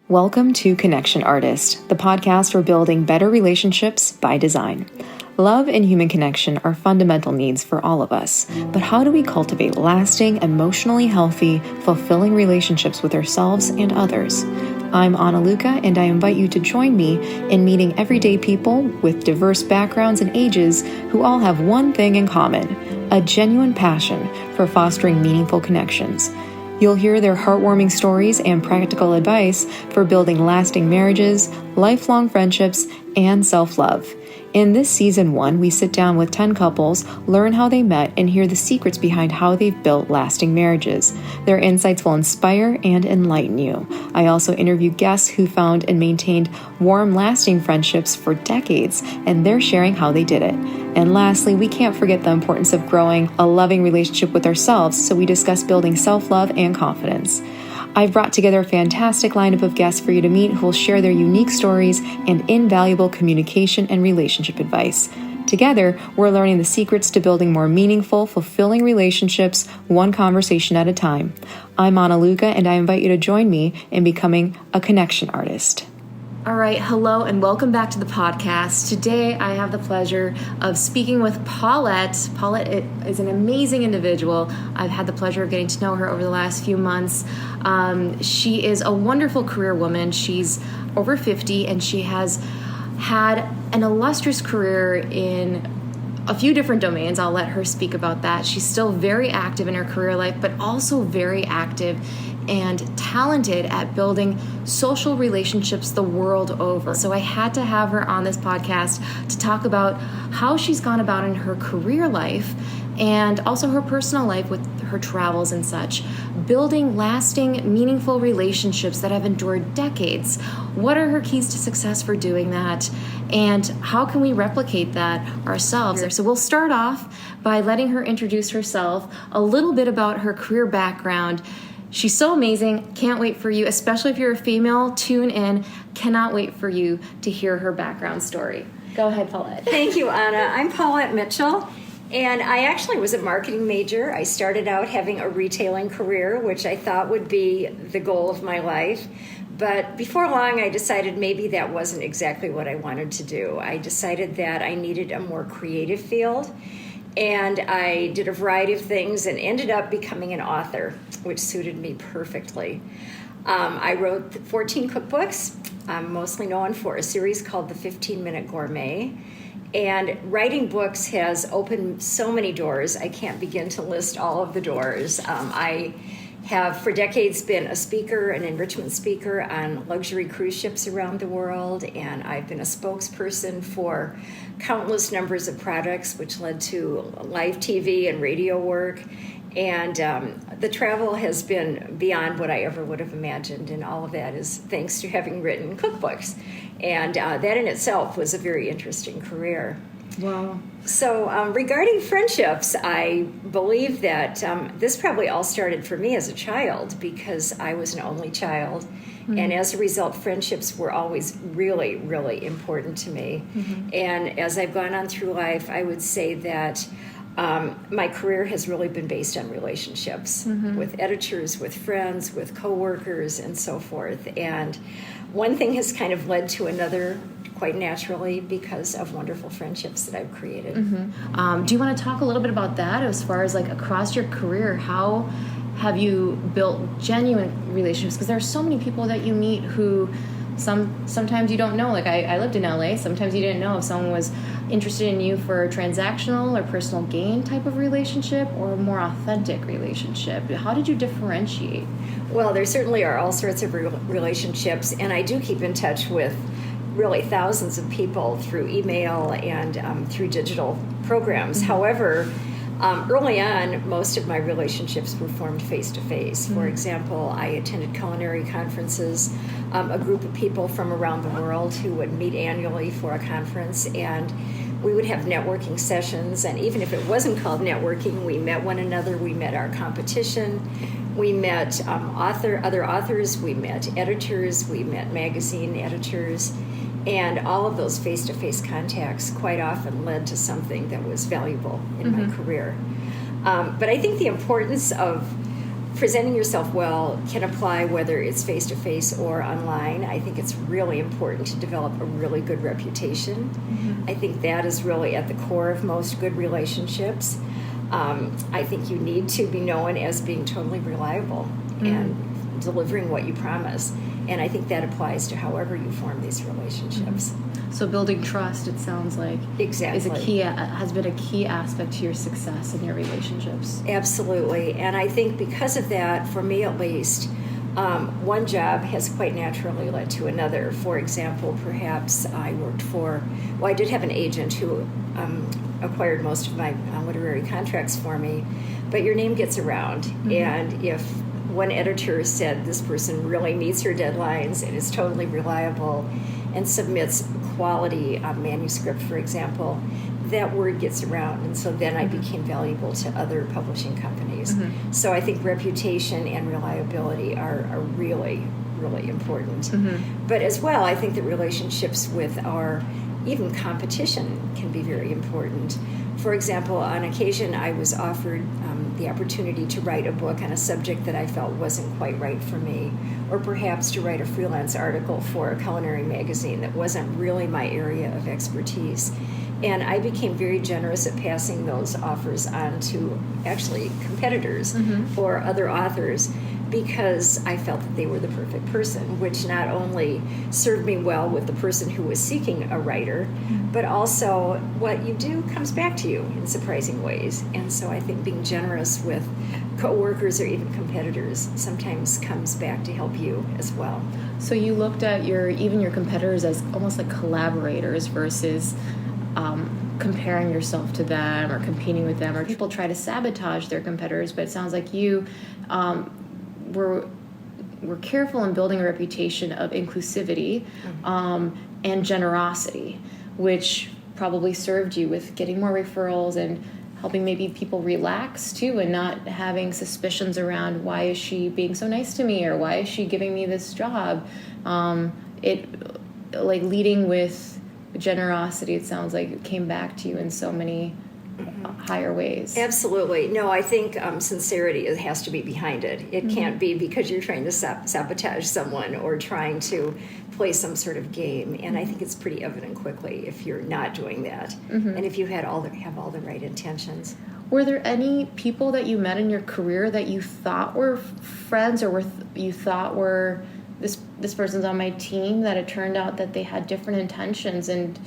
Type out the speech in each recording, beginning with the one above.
Welcome to Connection Artist, the podcast for building better relationships by design. Love and human connection are fundamental needs for all of us, but how do we cultivate lasting, emotionally healthy, fulfilling relationships with ourselves and others? I'm Anna Luca, and I invite you to join me in meeting everyday people with diverse backgrounds and ages who all have one thing in common: a genuine passion for fostering meaningful connections. You'll hear their heartwarming stories and practical advice for building lasting marriages, lifelong friendships, and self-love. In this season 1, we sit down with 10 couples, learn how they met, and hear the secrets behind how they've built lasting marriages. Their insights will inspire and enlighten you. I also interview guests who found and maintained warm, lasting friendships for decades, and they're sharing how they did it. And lastly, we can't forget the importance of growing a loving relationship with ourselves, so we discuss building self-love and confidence. I've brought together a fantastic lineup of guests for you to meet who will share their unique stories and invaluable communication and relationship advice. Together, we're learning the secrets to building more meaningful, fulfilling relationships, one conversation at a time. I'm Anna Luca, and I invite you to join me in becoming a connection artist. All right, hello and welcome back to the podcast. Today I have the pleasure of speaking with Paulette. Paulette is an amazing individual. I've had the pleasure of getting to know her over the last few months. She is a wonderful career woman. She's over 50 and she has had an illustrious career in a few different domains. I'll let her speak about that. She's still very active in her career life, but also very active and talented at building social relationships the world over. So I had to have her on this podcast to talk about how she's gone about in her career life and also her personal life with her travels and such, building lasting, meaningful relationships that have endured decades. What are her keys to success for doing that? And how can we replicate that ourselves? So we'll start off by letting her introduce herself, a little bit about her career background. She's so amazing. Can't wait for you, especially if you're a female, tune in. Cannot wait for you to hear her background story. Go ahead, Paulette. Thank you, Anna. I'm Paulette Mitchell, and I actually was a marketing major. I started out having a retailing career, which I thought would be the goal of my life. But before long, I decided maybe that wasn't exactly what I wanted to do. I decided that I needed a more creative field. And I did a variety of things and ended up becoming an author, which suited me perfectly. I wrote 14 cookbooks. I'm mostly known for a series called The 15-Minute Gourmet. And writing books has opened so many doors. I can't begin to list all of the doors. I have for decades been a speaker, an enrichment speaker on luxury cruise ships around the world, and I've been a spokesperson for countless numbers of products, which led to live TV and radio work. And the travel has been beyond what I ever would have imagined, and all of that is thanks to having written cookbooks. And that in itself was a very interesting career. Wow. So regarding friendships, I believe that this probably all started for me as a child because I was an only child. Mm-hmm. And as a result, friendships were always really, really important to me. Mm-hmm. And as I've gone on through life, I would say that my career has really been based on relationships mm-hmm. with editors, with friends, with coworkers, and so forth. And one thing has kind of led to another quite naturally because of wonderful friendships that I've created. Mm-hmm. Do you want to talk a little bit about that as far as like across your career? How have you built genuine relationships? Because there are so many people that you meet who sometimes you don't know. Like I lived in LA. Sometimes you didn't know if someone was interested in you for a transactional or personal gain type of relationship or a more authentic relationship. How did you differentiate? Well, there certainly are all sorts of relationships, and I do keep in touch with really thousands of people through email and through digital programs. Mm-hmm. However, early on, most of my relationships were formed face-to-face. Mm-hmm. For example, I attended culinary conferences, a group of people from around the world who would meet annually for a conference, and we would have networking sessions. And even if it wasn't called networking, we met one another, we met our competition, we met other authors, we met editors, we met magazine editors. And all of those face-to-face contacts quite often led to something that was valuable in mm-hmm. my career. But I think the importance of presenting yourself well can apply whether it's face-to-face or online. I think it's really important to develop a really good reputation. I think that is really at the core of most good relationships. I think you need to be known as being totally reliable and delivering what you promise. And I think that applies to however you form these relationships. So building trust, it sounds like, exactly has been a key aspect to your success in your relationships. Absolutely. And I think because of that, for me at least, one job has quite naturally led to another. For example, perhaps I did have an agent who acquired most of my literary contracts for me, but your name gets around. And if one editor said this person really meets her deadlines and is totally reliable and submits quality manuscript, for example, that word gets around. And so then I became valuable to other publishing companies. So I think reputation and reliability are really, really important. But as well, I think that relationships with our even competition can be very important. For example, on occasion I was offered the opportunity to write a book on a subject that I felt wasn't quite right for me, or perhaps to write a freelance article for a culinary magazine that wasn't really my area of expertise. And I became very generous at passing those offers on to actually competitors or other authors, because I felt that they were the perfect person, which not only served me well with the person who was seeking a writer, but also what you do comes back to you in surprising ways. And so I think being generous with coworkers or even competitors sometimes comes back to help you as well. So you looked at your competitors as almost like collaborators versus comparing yourself to them or competing with them, or people try to sabotage their competitors, but it sounds like you were careful in building a reputation of inclusivity and generosity, which probably served you with getting more referrals and helping maybe people relax too, and not having suspicions around, why is she being so nice to me, or why is she giving me this job? Leading with generosity, it sounds like it came back to you in so many higher ways. Absolutely. No, I think sincerity has to be behind it. It can't be because you're trying to sabotage someone or trying to play some sort of game. And I think it's pretty evident quickly if you're not doing that, and if you have all the right intentions. Were there any people that you met in your career that you thought were friends, or you thought were this person's on my team, that it turned out that they had different intentions? And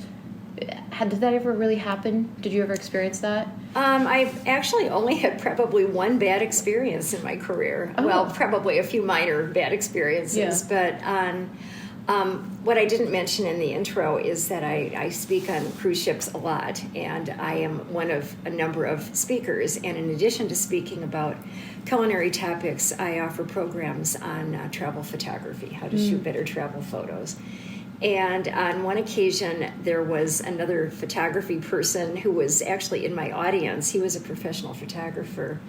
did that ever really happen? Did you ever experience that? I've actually only had probably one bad experience in my career. Oh. Well, probably a few minor bad experiences. Yeah. But what I didn't mention in the intro is that I speak on cruise ships a lot, and I am one of a number of speakers. And in addition to speaking about culinary topics, I offer programs on travel photography, how to shoot better travel photos. And on one occasion, there was another photography person who was actually in my audience. He was a professional photographer,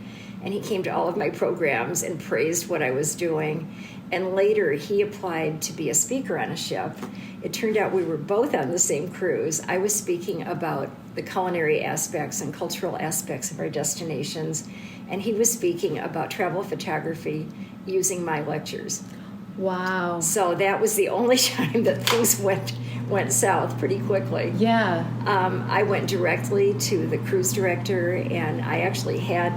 and he came to all of my programs and praised what I was doing. And later, he applied to be a speaker on a ship. It turned out we were both on the same cruise. I was speaking about the culinary aspects and cultural aspects of our destinations, and he was speaking about travel photography using my lectures. Wow. So that was the only time that things went south pretty quickly. Yeah. I went directly to the cruise director, and I actually had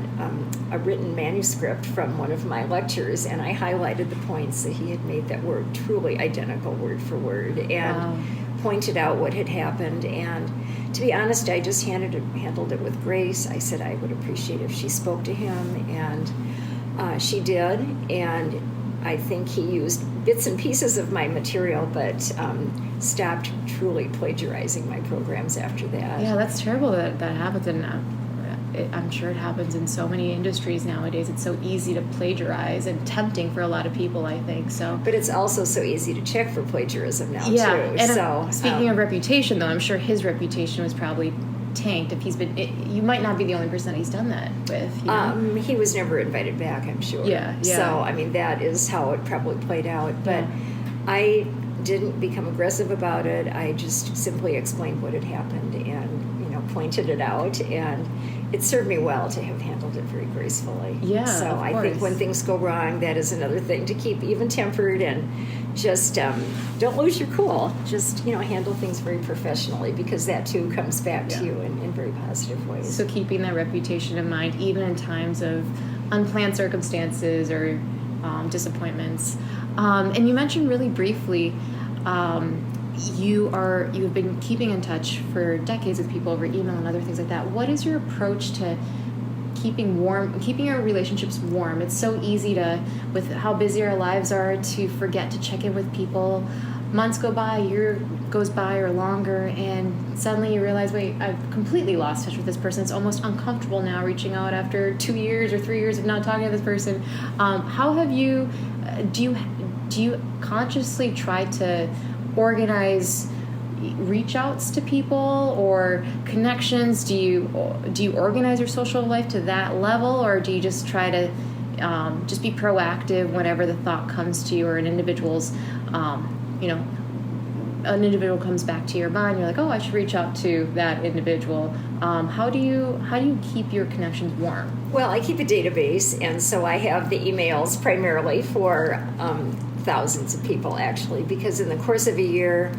a written manuscript from one of my lectures, and I highlighted the points that he had made that were truly identical word for word, and pointed out what had happened. And to be honest, I just handled it with grace. I said I would appreciate if she spoke to him, and she did. And I think he used bits and pieces of my material, but stopped truly plagiarizing my programs after that. Yeah, that's terrible that happens, and I'm sure it happens in so many industries nowadays. It's so easy to plagiarize and tempting for a lot of people, I think. So, but it's also so easy to check for plagiarism now, too. And so, speaking of reputation, though, I'm sure his reputation was probably tanked if he's been. You might not be the only person that he's done that with. You know? He was never invited back, I'm sure. Yeah. So I mean, that is how it probably played out. But I didn't become aggressive about it. I just simply explained what had happened and pointed it out, and it served me well to have handled it very gracefully. Yeah, so of I course. think when things go wrong, that is another thing to keep even-tempered and just don't lose your cool. Just handle things very professionally, because that too comes back to you in very positive ways. So keeping that reputation in mind, even in times of unplanned circumstances or disappointments. And you mentioned really briefly, you have been keeping in touch for decades with people over email and other things like that. What is your approach to keeping your relationships warm? It's so easy with how busy our lives are, to forget to check in with people. Months go by, year goes by or longer, and suddenly you realize, wait, I've completely lost touch with this person. It's almost uncomfortable now reaching out after 2 years or 3 years of not talking to this person. How have you, do you consciously try to organize reach outs to people or connections? Do you organize your social life to that level, or do you just try to just be proactive whenever the thought comes to you, or an individual comes back to your mind, you're like, oh, I should reach out to that individual. How do you keep your connections warm? Well, I keep a database, and so I have the emails primarily for thousands of people, actually, because in the course of a year,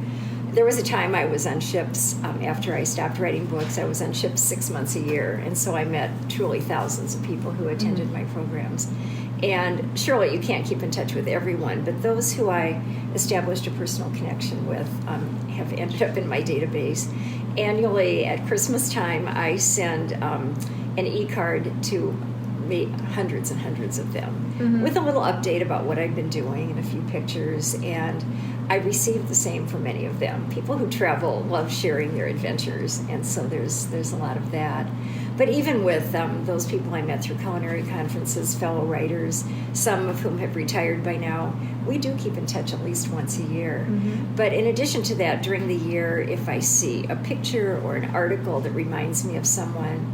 there was a time I was on ships. After I stopped writing books, I was on ships 6 months a year, and so I met truly thousands of people who attended my programs. And surely you can't keep in touch with everyone, but those who I established a personal connection with have ended up in my database. Annually at Christmas time, I send an e-card to hundreds and hundreds of them with a little update about what I've been doing and a few pictures. And I received the same from many of them. People who travel love sharing their adventures, and so there's a lot of that. But even with those people I met through culinary conferences, fellow writers, some of whom have retired by now, we do keep in touch at least once a year. But in addition to that, during the year, if I see a picture or an article that reminds me of someone,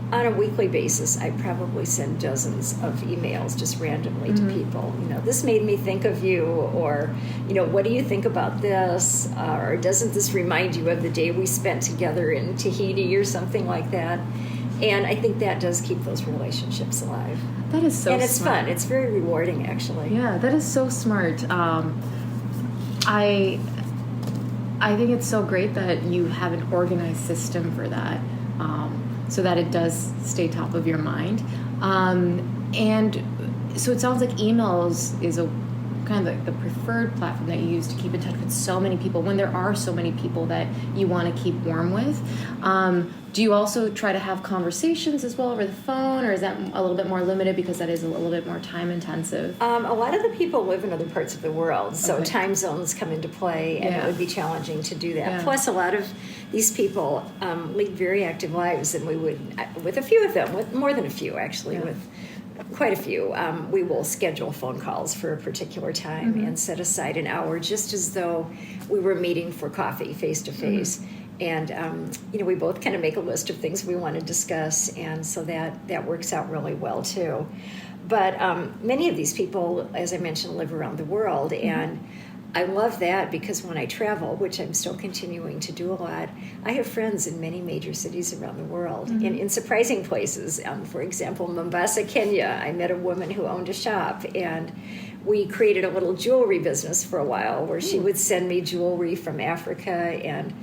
on a weekly basis, I probably send dozens of emails just randomly to people. This made me think of you, or, what do you think about this? Or doesn't this remind you of the day we spent together in Tahiti or something like that? And I think that does keep those relationships alive. That is so smart. And it's fun. It's very rewarding, actually. Yeah, that is so smart. I think it's so great that you have an organized system for that. So that it does stay top of your mind. And so it sounds like emails is a kind of the preferred platform that you use to keep in touch with so many people when there are so many people that you want to keep warm with. Do you also try to have conversations as well over the phone, or is that a little bit more limited because that is a little bit more time intensive? A lot of the people live in other parts of the world, so time zones come into play, and it would be challenging to do that. Plus, a lot of these people lead very active lives, and we would, with a few of them, with more than a few actually, with quite a few, we will schedule phone calls for a particular time and set aside an hour just as though we were meeting for coffee face to face. And, we both kind of make a list of things we want to discuss, and so that works out really well, too. But many of these people, as I mentioned, live around the world, and I love that because when I travel, which I'm still continuing to do a lot, I have friends in many major cities around the world, and in surprising places. For example, Mombasa, Kenya, I met a woman who owned a shop, and we created a little jewelry business for a while where she would send me jewelry from Africa, and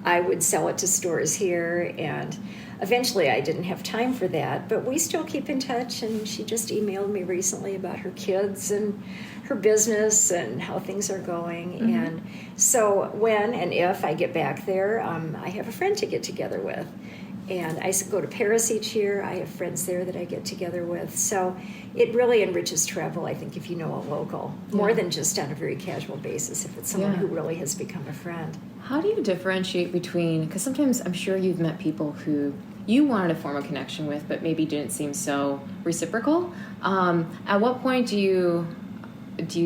I would sell it to stores here, and eventually I didn't have time for that, but we still keep in touch, and she just emailed me recently about her kids and her business and how things are going. And so when and if I get back there, I have a friend to get together with. And I go to Paris each year. I have friends there that I get together with. So it really enriches travel, I think, if you know a local, more than just on a very casual basis, if it's someone who really has become a friend. How do you differentiate between, because sometimes I'm sure you've met people who you wanted to form a connection with, but maybe didn't seem so reciprocal. At what point do you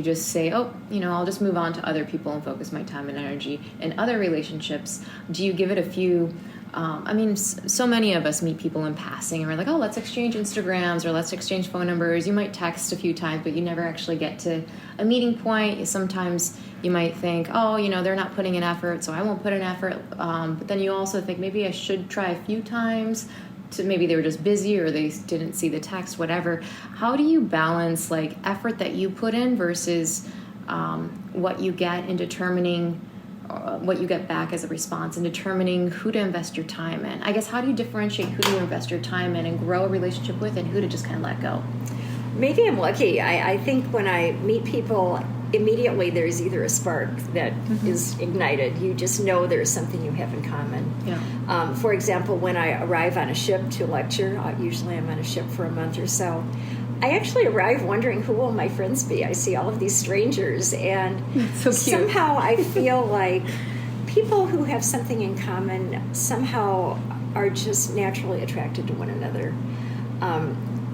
just say, I'll just move on to other people and focus my time and energy in other relationships? Do you give it a few... so many of us meet people in passing and we're like, let's exchange Instagrams or let's exchange phone numbers. You might text a few times, but you never actually get to a meeting point. Sometimes you might think, they're not putting in effort, so I won't put in effort. But then you also think maybe I should try a few times. maybe they were just busy or they didn't see the text, whatever. How do you balance like effort that you put in versus what you get in determining what you get back as a response and determining who to invest your time in? I guess, how do you differentiate who to invest your time in and grow a relationship with and who to just kind of let go? Maybe I'm lucky. I think when I meet people, immediately there's either a spark that is ignited. You just know there's something you have in common. Yeah. For example, when I arrive on a ship to lecture, usually I'm on a ship for a month or so, I actually arrive wondering who will my friends be. I see all of these strangers, and so somehow I feel like people who have something in common somehow are just naturally attracted to one another.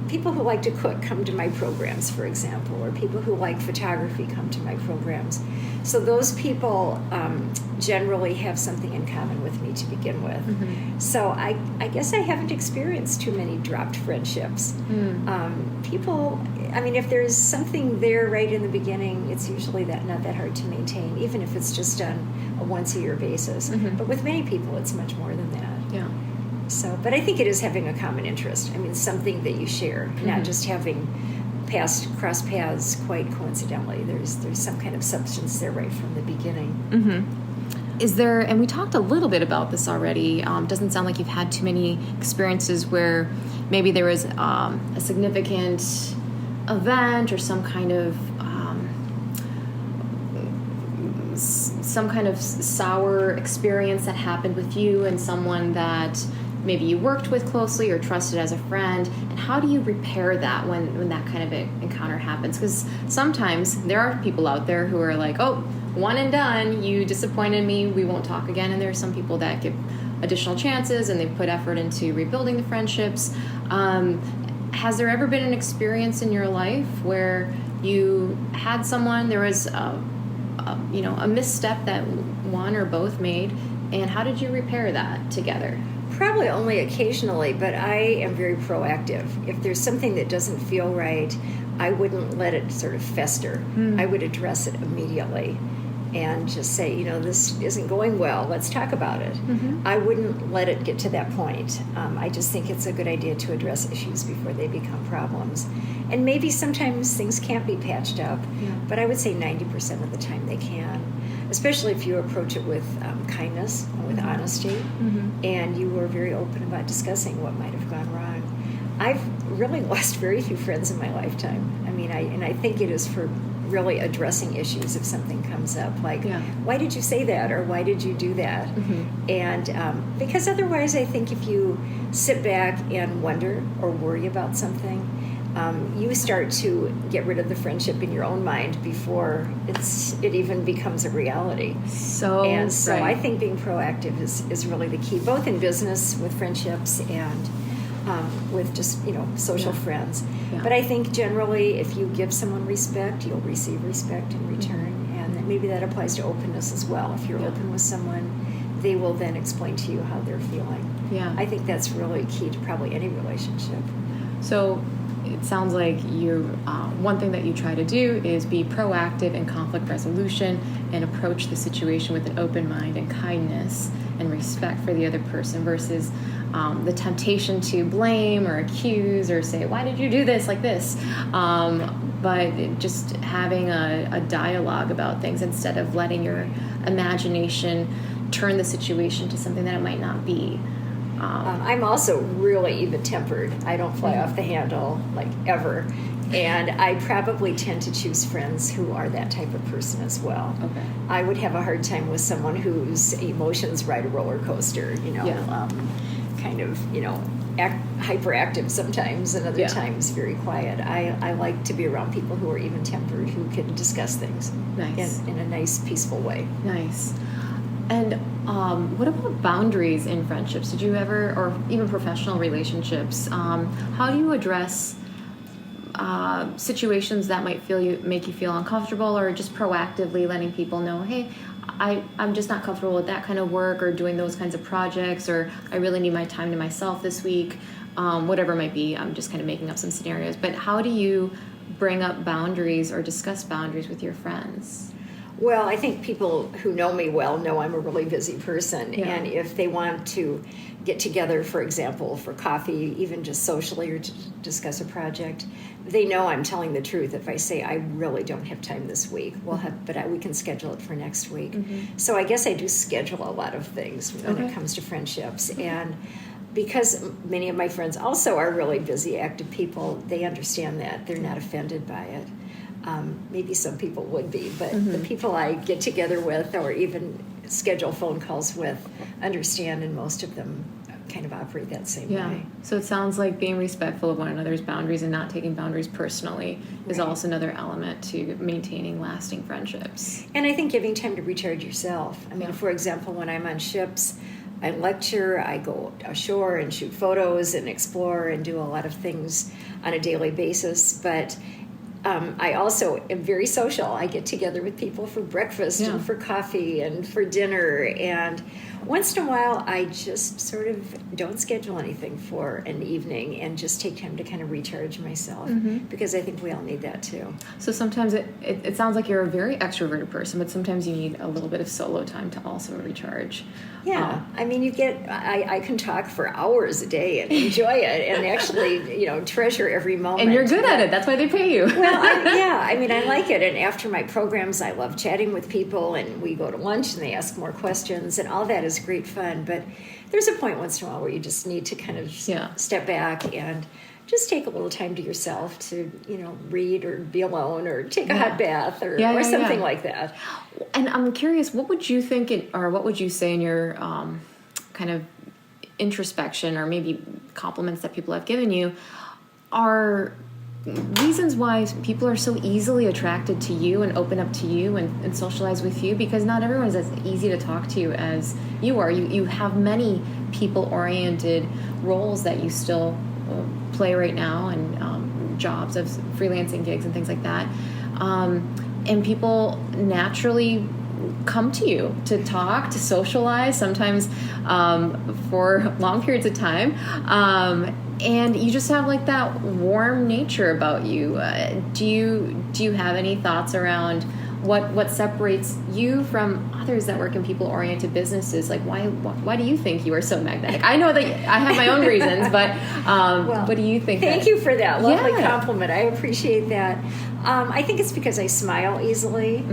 People who like to cook come to my programs, for example, or people who like photography come to my programs. So those people generally have something in common with me to begin with. Mm-hmm. So I guess I haven't experienced too many dropped friendships. People, I mean, if there's something there right in the beginning, it's usually not that hard to maintain, even if it's just on a once-a-year basis. Mm-hmm. But with many people, it's much more than that. Yeah. So, but I think it is having a common interest. I mean, something that you share, not just having crossed paths quite coincidentally. There's some kind of substance there right from the beginning. Mm-hmm. Is there, and we talked a little bit about this already, doesn't sound like you've had too many experiences where maybe there was a significant event or some kind of sour experience that happened with you and someone that maybe you worked with closely or trusted as a friend, and how do you repair that when that kind of encounter happens? Because sometimes there are people out there who are like, oh, one and done, you disappointed me, we won't talk again. And there are some people that give additional chances and they put effort into rebuilding the friendships. Has there ever been an experience in your life where you had someone, there was a misstep that one or both made, and how did you repair that together? Probably only occasionally, but I am very proactive. If there's something that doesn't feel right, I wouldn't let it sort of fester. I would address it immediately and just say, this isn't going well, let's talk about it. Mm-hmm. I wouldn't let it get to that point. I just think it's a good idea to address issues before they become problems. And maybe sometimes things can't be patched up, but I would say 90% of the time they can. Especially if you approach it with kindness and with honesty, and you were very open about discussing what might have gone wrong. I've really lost very few friends in my lifetime. I mean, I think it is for really addressing issues if something comes up, like, why did you say that, or why did you do that? Mm-hmm. And because otherwise I think if you sit back and wonder or worry about something, you start to get rid of the friendship in your own mind before it even becomes a reality. So I think being proactive is really the key, both in business with friendships and with just social friends. Yeah. But I think generally, if you give someone respect, you'll receive respect in return, and maybe that applies to openness as well. If you're open with someone, they will then explain to you how they're feeling. Yeah, I think that's really key to probably any relationship. So it sounds like one thing that you try to do is be proactive in conflict resolution and approach the situation with an open mind and kindness and respect for the other person versus the temptation to blame or accuse or say, why did you do this like this? But just having a dialogue about things instead of letting your imagination turn the situation to something that it might not be. I'm also really even-tempered. I don't fly off the handle, like, ever. And I probably tend to choose friends who are that type of person as well. Okay. I would have a hard time with someone whose emotions ride a roller coaster, kind of, hyperactive sometimes and other times very quiet. I like to be around people who are even-tempered, who can discuss things in a nice, peaceful way. Nice. And what about boundaries in friendships? Did you ever, or even professional relationships, how do you address situations that might make you feel uncomfortable, or just proactively letting people know, hey, I'm just not comfortable with that kind of work or doing those kinds of projects, or I really need my time to myself this week, whatever it might be. I'm just kind of making up some scenarios. But how do you bring up boundaries or discuss boundaries with your friends? Well, I think people who know me well know I'm a really busy person. Yeah. And if they want to get together, for example, for coffee, even just socially or to discuss a project, they know I'm telling the truth if I say I really don't have time this week. We can schedule it for next week. Mm-hmm. So I guess I do schedule a lot of things when Okay. it comes to friendships. And because many of my friends also are really busy, active people, they understand that. They're not offended by it. Maybe some people would be, but the people I get together with or even schedule phone calls with understand, and most of them kind of operate that same way. So it sounds like being respectful of one another's boundaries and not taking boundaries personally is Right. also another element to maintaining lasting friendships. And I think giving time to recharge yourself. I mean, for example, when I'm on ships, I lecture, I go ashore and shoot photos and explore and do a lot of things on a daily basis, but I also am very social. I get together with people for breakfast and for coffee and for dinner. And once in a while, I just sort of don't schedule anything for an evening and just take time to kind of recharge myself because I think we all need that too. So sometimes it sounds like you're a very extroverted person, but sometimes you need a little bit of solo time to also recharge. Yeah, I mean, I can talk for hours a day and enjoy it and actually, treasure every moment. And you're good at it. That's why they pay you. Well, I like it. And after my programs, I love chatting with people, and we go to lunch and they ask more questions, and all that is great fun. But there's a point once in a while where you just need to kind of step back and just take a little time to yourself to, read or be alone or take a hot bath or something like that. And I'm curious, what would you think, or what would you say in your kind of introspection or maybe compliments that people have given you are reasons why people are so easily attracted to you and open up to you and socialize with you? Because not everyone is as easy to talk to as you are. You have many people-oriented roles that you still play right now, and jobs of freelancing gigs and things like that. And people naturally come to you to talk, to socialize, sometimes for long periods of time. And you just have like that warm nature about you. Do you have any thoughts around what separates you from others that work in people-oriented businesses? Like, why do you think you are so magnetic? I know that I have my own reasons, but what do you think? Thank you for that lovely compliment. I appreciate that. I think it's because I smile easily,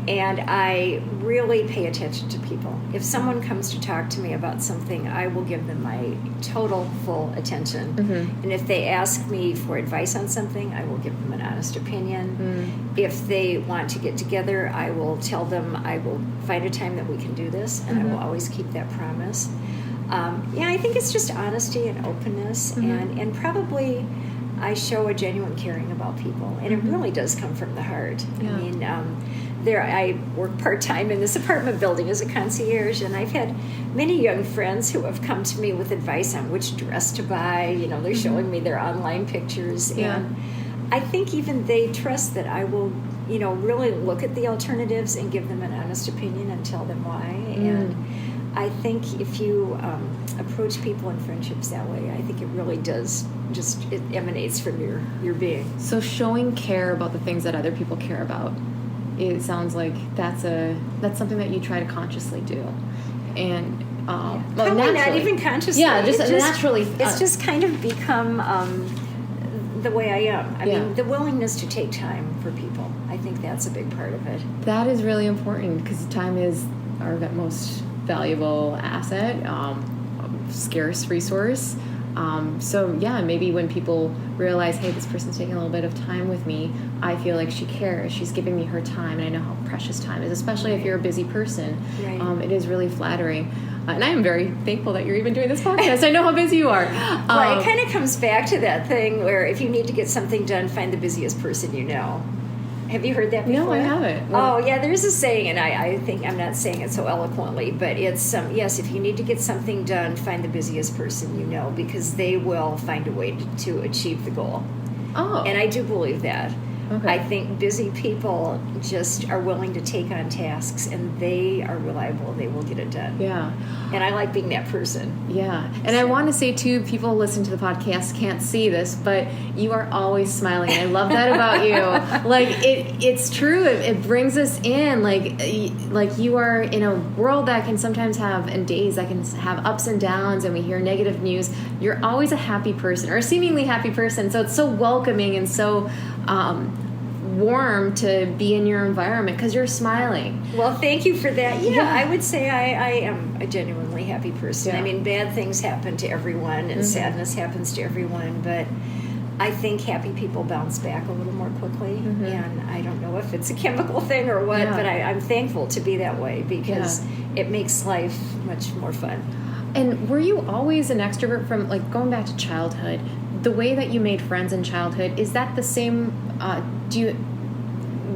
and I really pay attention to people. If someone comes to talk to me about something, I will give them my total, full attention. And if they ask me for advice on something, I will give them an honest opinion. If they want to get together, I will tell them I will find a time that we can do this, and I will always keep that promise. I think it's just honesty and openness, and probably I show a genuine caring about people, and it really does come from the heart. Yeah. I mean, I work part-time in this apartment building as a concierge, and I've had many young friends who have come to me with advice on which dress to buy. They're showing me their online pictures, and I think even they trust that I will, really look at the alternatives and give them an honest opinion and tell them why. And I think if you approach people in friendships that way, I think it really does it emanates from your being. So showing care about the things that other people care about, it sounds like that's something that you try to consciously do. And probably not even consciously. Yeah, just naturally. It's just kind of become the way I am. I mean, the willingness to take time for people. I think that's a big part of it. That is really important because time is our most valuable asset, scarce resource. Maybe when people realize, hey, this person's taking a little bit of time with me, I feel like she cares. She's giving me her time, and I know how precious time is, especially if you're a busy person. Right. It is really flattering. And I am very thankful that you're even doing this podcast. I know how busy you are. Well, it kind of comes back to that thing where if you need to get something done, find the busiest person you know. Have you heard that before? No, I haven't. There's a saying, and I think I'm not saying it so eloquently, but it's, yes, if you need to get something done, find the busiest person you know, because they will find a way to achieve the goal. Oh. And I do believe that. I think busy people just are willing to take on tasks, and they are reliable. They will get it done. Yeah. And I like being that person. Yeah. And I want to say, too, people listening to the podcast can't see this, but you are always smiling. I love that about you. Like, it's true. It brings us in. Like you are in a world that can sometimes have, and days that can have ups and downs, and we hear negative news. You're always a happy person, or a seemingly happy person. So it's so welcoming and so warm to be in your environment because you're smiling. Well, thank you for that. Yeah, I would say I am a genuinely happy person. I mean, bad things happen to everyone, and sadness happens to everyone, but I think happy people bounce back a little more quickly, and I don't know if it's a chemical thing or what, but I'm thankful to be that way because it makes life much more fun. And were you always an extrovert from, like, going back to childhood? The way that you made friends in childhood, is that the same?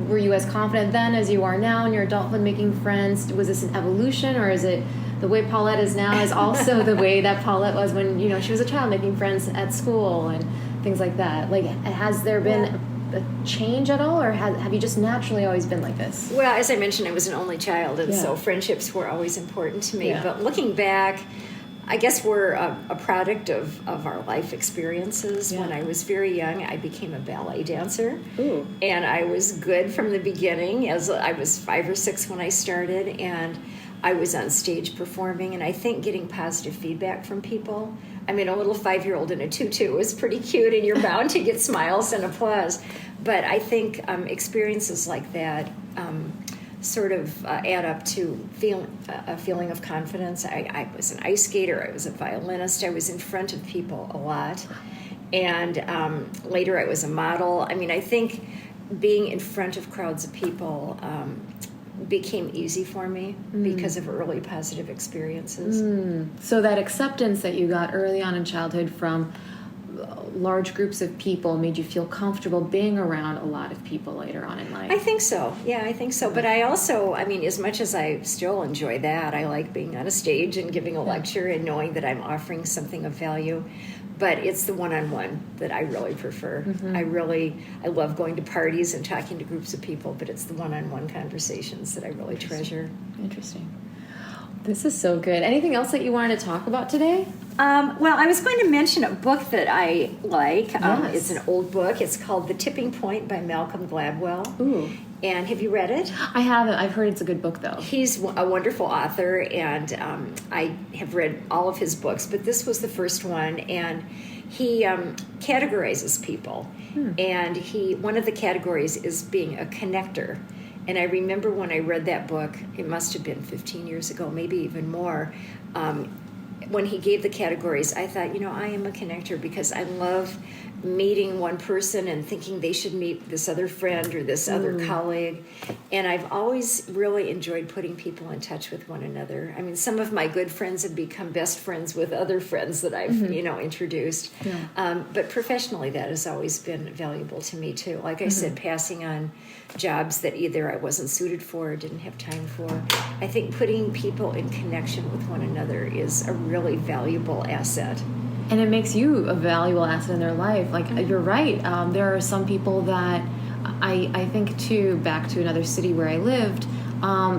Were you as confident then as you are now in your adulthood making friends? Was this an evolution, or is it the way Paulette is now is also the way that Paulette was when she was a child making friends at school and things like that? Like, has there been a change at all, or have you just naturally always been like this? Well, as I mentioned, I was an only child, and so friendships were always important to me. Yeah. But looking back, I guess we're a product of our life experiences. Yeah. When I was very young, I became a ballet dancer. Ooh. And I was good from the beginning, as I was 5 or 6 when I started, and I was on stage performing, and I think getting positive feedback from people. I mean, a little 5-year-old in a tutu is pretty cute, and you're bound to get smiles and applause. But I think experiences like that sort of add up to a feeling of confidence. I was an ice skater. I was a violinist. I was in front of people a lot. And later I was a model. I mean, I think being in front of crowds of people became easy for me because of early positive experiences. So that acceptance that you got early on in childhood from large groups of people made you feel comfortable being around a lot of people later on in life. I think so. Yeah, I think so. But I also, I mean, as much as I still enjoy that, I like being on a stage and giving a lecture and knowing that I'm offering something of value. But it's the one-on-one that I really prefer. I love going to parties and talking to groups of people, but it's the one-on-one conversations that I really treasure. Interesting. This is so good. Anything else that you wanted to talk about today? Well, I was going to mention a book that I like. Yes. It's an old book. It's called The Tipping Point by Malcolm Gladwell. Ooh. And have you read it? I haven't. I've heard it's a good book, though. He's a wonderful author, and I have read all of his books, but this was the first one, and he categorizes people. And one of the categories is being a connector. And I remember when I read that book, it must have been 15 years ago, maybe even more, when he gave the categories, I thought, I am a connector because I love meeting one person and thinking they should meet this other friend or this other colleague. And I've always really enjoyed putting people in touch with one another. I mean, some of my good friends have become best friends with other friends that I've, introduced. Yeah. But professionally, that has always been valuable to me, too. Like I said, passing on jobs that either I wasn't suited for or didn't have time for. I think putting people in connection with one another is a really valuable asset. And it makes you a valuable asset in their life. Like, you're right. There are some people that I think, too, back to another city where I lived,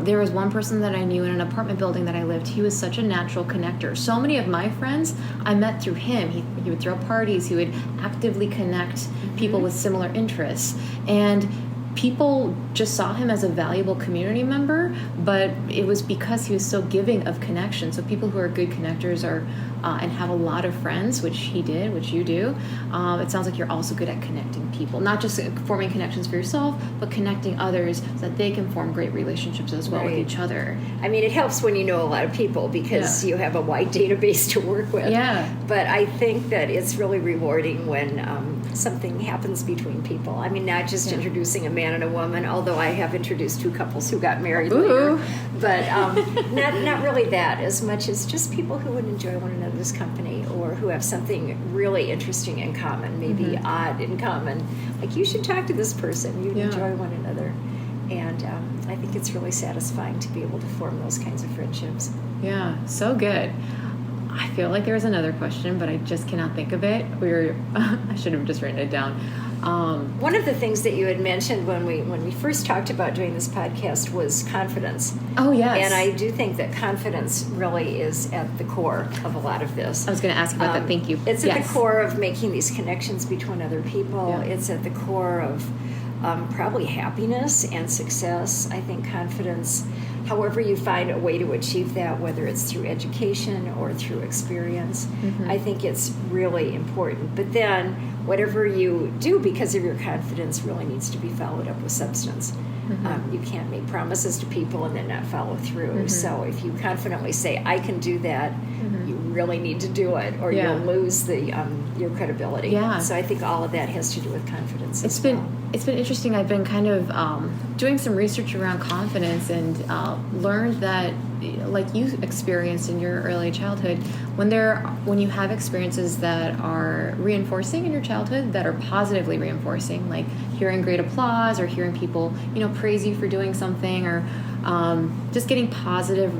there was one person that I knew in an apartment building that I lived. He was such a natural connector. So many of my friends I met through him. He would throw parties. He would actively connect people with similar interests. And people just saw him as a valuable community member, but it was because he was so giving of connection. So people who are good connectors are and have a lot of friends, which he did, which you do. It sounds like you're also good at connecting people, not just forming connections for yourself, but connecting others so that they can form great relationships as well with each other. I mean, it helps when you know a lot of people because you have a wide database to work with. Yeah. But I think that it's really rewarding when something happens between people. I mean, not just introducing a man and a woman, although I have introduced 2 couples who got married later. But not really that, as much as just people who would enjoy one another's company or who have something really interesting in common, maybe odd in common. Like, you should talk to this person. You'd enjoy one another. And I think it's really satisfying to be able to form those kinds of friendships. Yeah, so good. I feel like there's another question, but I just cannot think of it. I should have just written it down. One of the things that you had mentioned when we first talked about doing this podcast was confidence. Oh, yes. And I do think that confidence really is at the core of a lot of this. I was going to ask about that. Thank you. It's at the core of making these connections between other people. Yeah. It's at the core of probably happiness and success. I think confidence, however you find a way to achieve that, whether it's through education or through experience, I think it's really important. But then whatever you do because of your confidence really needs to be followed up with substance. You can't make promises to people and then not follow through. So if you confidently say, I can do that, you really need to do it, or you'll lose your credibility. Yeah. So I think all of that has to do with confidence. It's been interesting. I've been kind of doing some research around confidence and learned that, like you experienced in your early childhood, when you have experiences that are reinforcing in your childhood, that are positively reinforcing, like hearing great applause or hearing people, praise you for doing something, or just getting positive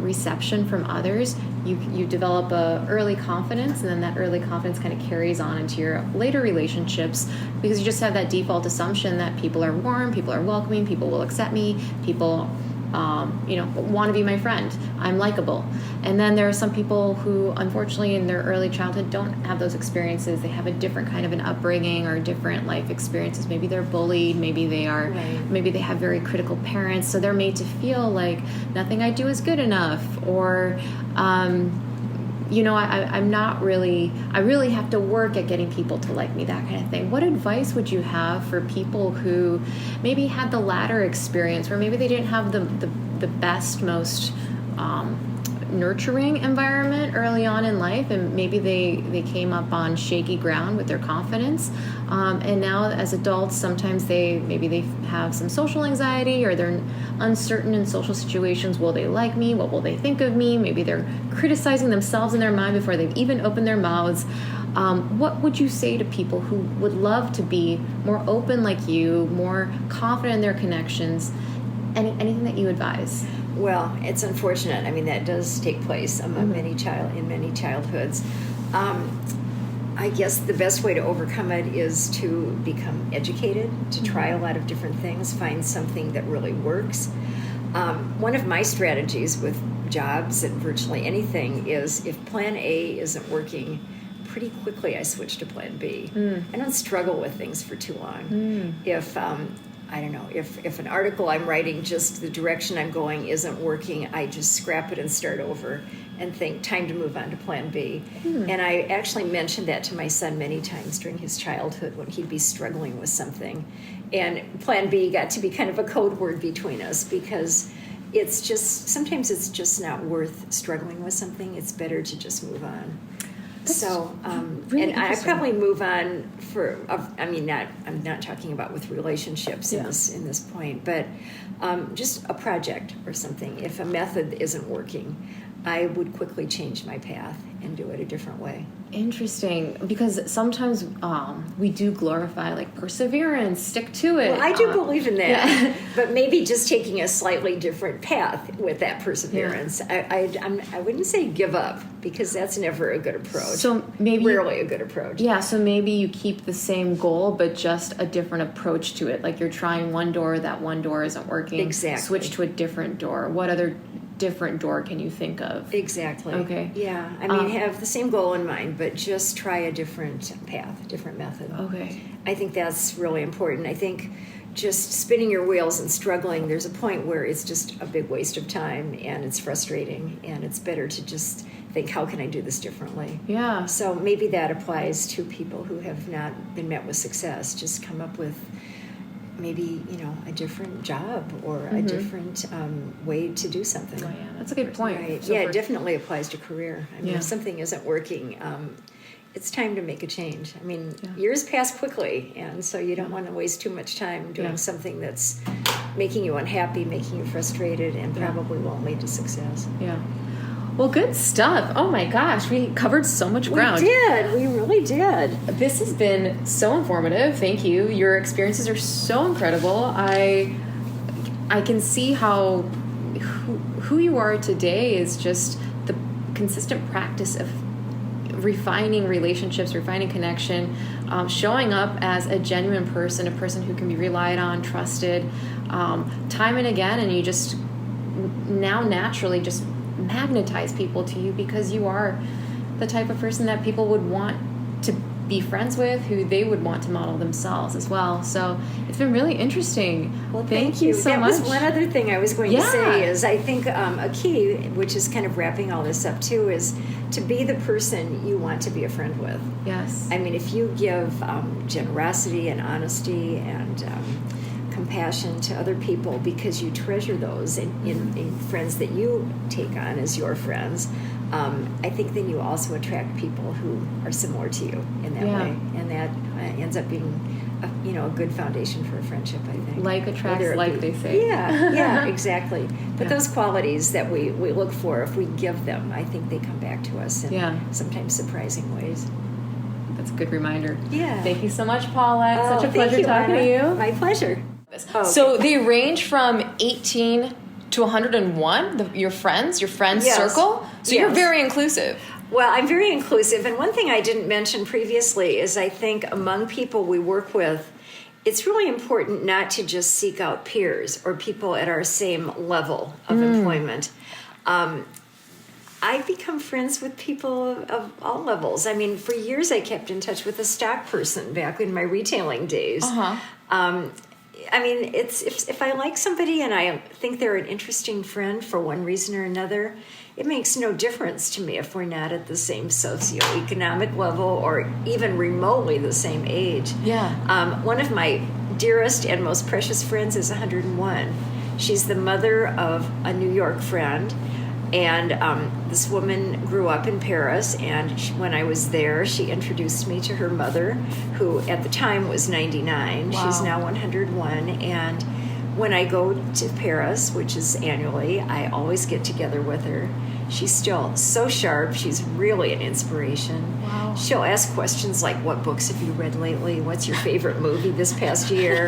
reception from others, you develop a early confidence, and then that early confidence kind of carries on into your later relationships, because you just have that default assumption that people are warm, people are welcoming, people will accept me, people want to be my friend, I'm likable. And then there are some people who, unfortunately, in their early childhood don't have those experiences. They have a different kind of an upbringing or different life experiences. Maybe they're bullied, maybe they have very critical parents, so they're made to feel like nothing I do is good enough, or I really have to work at getting people to like me, that kind of thing. What advice would you have for people who maybe had the latter experience, where maybe they didn't have the best, most nurturing environment early on in life, and maybe they came up on shaky ground with their confidence, and now as adults sometimes they have some social anxiety, or they're uncertain in social situations. Will they like me? What will they think of me? Maybe they're criticizing themselves in their mind before they've even opened their mouths. What would you say to people who would love to be more open like you, more confident in their connections? Anything that you advise? Well, it's unfortunate. I mean, that does take place among many childhoods. I guess the best way to overcome it is to become educated, to try a lot of different things, find something that really works. One of my strategies with jobs and virtually anything is, if plan A isn't working, pretty quickly I switch to plan B. I don't struggle with things for too long. If if an article I'm writing, just the direction I'm going isn't working, I just scrap it and start over and think, time to move on to plan B. And I actually mentioned that to my son many times during his childhood when he'd be struggling with something. And plan B got to be kind of a code word between us, because sometimes it's just not worth struggling with something. It's better to just move on. Really, and I probably move on I'm not talking about with relationships in this point, but just a project or something. If a method isn't working, I would quickly change my path and do it a different way. Interesting, because sometimes we do glorify like perseverance, stick to it. Well, I do believe in that, but maybe just taking a slightly different path with that perseverance. I wouldn't say give up, because that's never a good approach. So maybe rarely a good approach. Yeah, so maybe you keep the same goal, but just a different approach to it. Like you're trying one door, that one door isn't working. Exactly. Switch to a different door. What other different door can you think of? Exactly. Okay. Yeah. I mean, have the same goal in mind, but just try a different path, different method. Okay. I think that's really important. I think just spinning your wheels and struggling, there's a point where it's just a big waste of time and it's frustrating, and it's better to just think, how can I do this differently? Yeah. So maybe that applies to people who have not been met with success. Just come up with maybe, a different job or a different way to do something. Oh, yeah, that's a good point. Right. So it definitely applies to career. I mean, Yeah. if something isn't working, it's time to make a change. I mean, years pass quickly, and so you don't want to waste too much time doing something that's making you unhappy, making you frustrated, and probably won't lead to success. Yeah. Well, good stuff. Oh my gosh, we covered so much ground. We really did. This has been so informative. Thank you. Your experiences are so incredible. I can see how who you are today is just the consistent practice of refining relationships, refining connection, showing up as a genuine person, a person who can be relied on, trusted, time and again, and you just now naturally just magnetize people to you because you are the type of person that people would want to be friends with, who they would want to model themselves as well. So it's been really interesting. Well, thank you so much. That was one other thing I was going to say is I think a key, which is kind of wrapping all this up too, is to be the person you want to be a friend with. Yes. I mean, if you give generosity and honesty and compassion to other people because you treasure those in friends that you take on as your friends, I think then you also attract people who are similar to you in that way, and that ends up being a good foundation for a friendship, I think. Like attracts like, they say. Yeah, exactly. But those qualities that we look for, if we give them, I think they come back to us in sometimes surprising ways. That's a good reminder. Yeah. Thank you so much, Paulette. Such a pleasure talking to you. My pleasure. Okay. So they range from 18 to 101, your friends circle? So you're very inclusive. Well, I'm very inclusive. And one thing I didn't mention previously is I think among people we work with, it's really important not to just seek out peers or people at our same level of employment. I've become friends with people of all levels. I mean, for years I kept in touch with a stock person back in my retailing days. I mean, it's if I like somebody and I think they're an interesting friend for one reason or another, it makes no difference to me if we're not at the same socioeconomic level or even remotely the same age. Yeah. One of my dearest and most precious friends is 101. She's the mother of a New York friend. And this woman grew up in Paris, and when I was there, she introduced me to her mother, who at the time was 99. Wow. She's now 101. And when I go to Paris, which is annually, I always get together with her. She's still so sharp. She's really an inspiration. Wow. She'll ask questions like, what books have you read lately? What's your favorite movie this past year?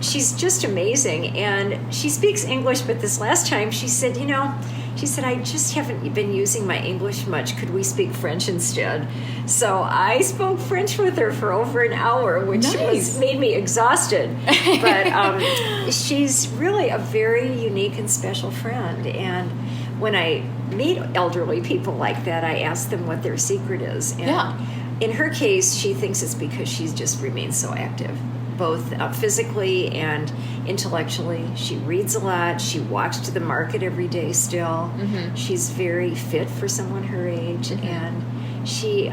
She's just amazing. And she speaks English, but this last time she said, I just haven't been using my English much. Could we speak French instead? So I spoke French with her for over an hour, which made me exhausted. But she's really a very unique and special friend. And when I meet elderly people like that, I ask them what their secret is. And in her case, she thinks it's because she's just remained so active, both physically and intellectually. She reads a lot. She walks to the market every day still. Mm-hmm. She's very fit for someone her age. Mm-hmm. And she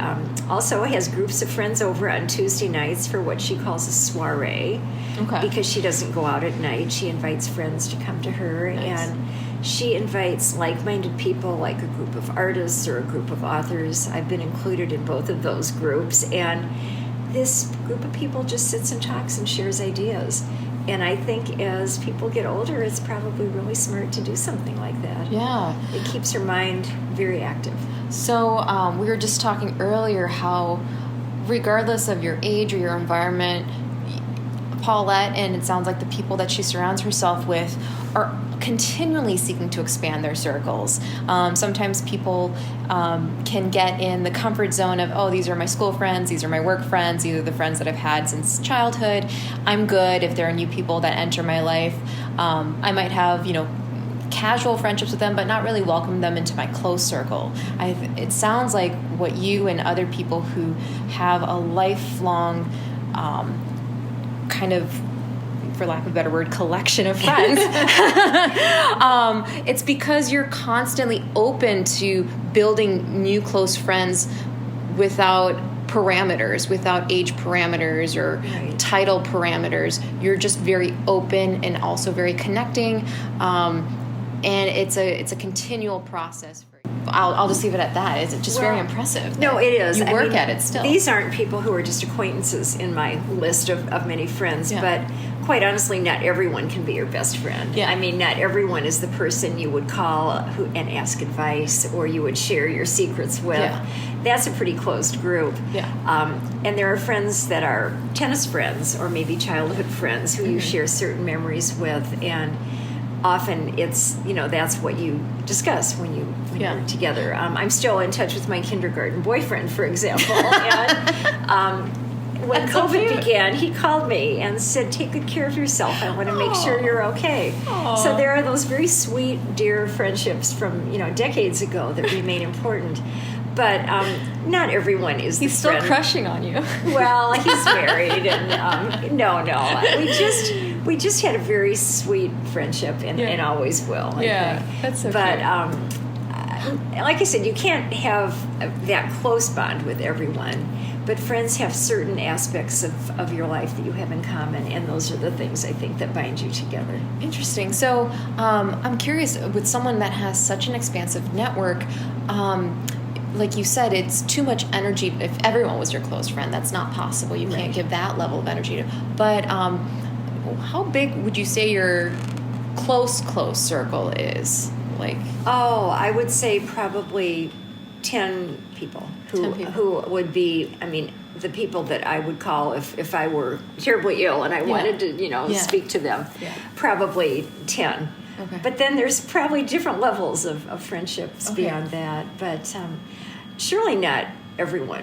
also has groups of friends over on Tuesday nights for what she calls a soiree. Okay. Because she doesn't go out at night. She invites friends to come to her. Nice. And she invites like-minded people, like a group of artists or a group of authors. I've been included in both of those groups. And this group of people just sits and talks and shares ideas. And I think as people get older, it's probably really smart to do something like that. Yeah. It keeps her mind very active. So we were just talking earlier how regardless of your age or your environment, Paulette, and it sounds like the people that she surrounds herself with, are continually seeking to expand their circles. Sometimes people can get in the comfort zone of, these are my school friends, these are my work friends, these are the friends that I've had since childhood. I'm good if there are new people that enter my life. I might have, casual friendships with them, but not really welcome them into my close circle. It sounds like what you and other people who have a lifelong kind of, for lack of a better word, collection of friends. It's because you're constantly open to building new close friends without parameters, without age parameters or title parameters. You're just very open and also very connecting. And it's a continual process. I'll just leave it at that. It's just very impressive. No, it is. You work at it still. These aren't people who are just acquaintances in my list of many friends, but quite honestly, not everyone can be your best friend. Yeah. I mean, not everyone is the person you would call and ask advice or you would share your secrets with. Yeah. That's a pretty closed group. Yeah. And there are friends that are tennis friends or maybe childhood friends who you share certain memories with. And often it's, that's what you discuss when you're together. I'm still in touch with my kindergarten boyfriend, for example. And when COVID began, he called me and said, take good care of yourself. I want to make sure you're okay. Aww. So there are those very sweet, dear friendships from, decades ago that remain important. But not everyone is the He's still friend. crushing on you. Well, he's married, and no. We just had a very sweet friendship, and always will. I think. That's so But cute. like I said, you can't have that close bond with everyone. But friends have certain aspects of your life that you have in common, and those are the things I think that bind you together. Interesting. So I'm curious, with someone that has such an expansive network, like you said, it's too much energy. If everyone was your close friend, that's not possible. You can't give that level of energy to. But how big would you say your close circle is? I would say probably 10 people who would be, the people that I would call if I were terribly ill and I wanted to, speak to them, probably 10. Okay. But then there's probably different levels of friendships beyond that. But surely not everyone